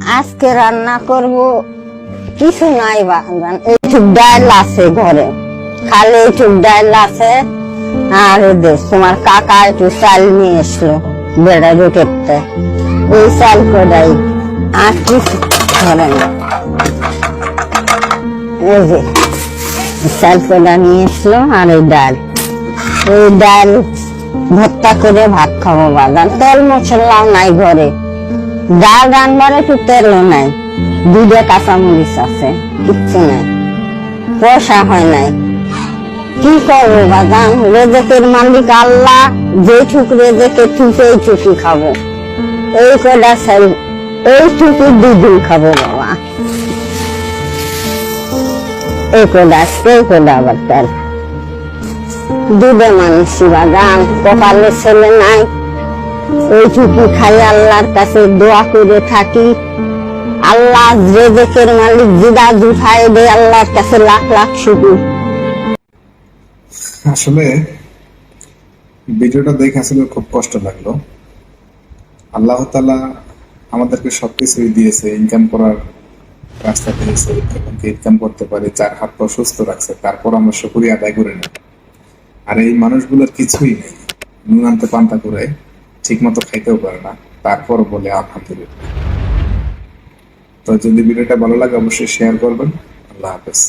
আজকে রান্না করব কিছু নাই বাগান, এইটুক ডাল আছে ঘরে, খালি এইটুক ডাল আছে। আর তোমার কাকা একটু চাল নিয়ে এসলো বেড়া রুটেতে, ওই চাল করাই আর কিছু ধরে না। এই যে চাল করা নিয়ে এসলো আর এই ডাল ভর্তা করে ভাত খাবো বাগান। তেল মশলাও নাই ঘরে, ডাল রান্নার একটু তেলও নাই, দুইটা কাঁচামরিচ আছে, কিচ্ছু নাই, পয়সা হয় নাই। কি করবো বাগান? রেজেকের মালিক আল্লাহ, যেটুক রেজেকে ঠিক এইটুকুই খাবো। এই কটা চাল এইটুকু দুদিন খাবো বাবা, এই কটা আজকে, এই কটা আবার তেল। দুধে মানুষই বাগান, কপালে ছেলে নাই, এইটুকু খাই আল্লাহর কাছে দোয়া করে থাকি। আল্লাহ রেজেকের মালিক জিদা জুঠাই দে, আল্লাহর কাছে লাখ লাখ শুকুর। আসলে ভিডিওটা দেখে আসলে খুব কষ্ট লাগলো। আল্লাহ তাআলা আমাদেরকে সবকিছুই দিয়েছে, ইনকাম করার রাস্তা দিয়েছে, ইনকাম করতে পারে, চার হাত পা সুস্থ রাখছে, তারপর আমরা শুকরিয়া আদায় করি না। আর এই মানুষগুলোর কিছুই নেই, নুন আনতে পান্তা করে ঠিক মতো খাইতেও পারে না, তারপর বলে আলহামদুলিল্লাহ। তো যদি ভিডিওটা ভালো লাগে অবশ্যই শেয়ার করবেন। আল্লাহ হাফেজ।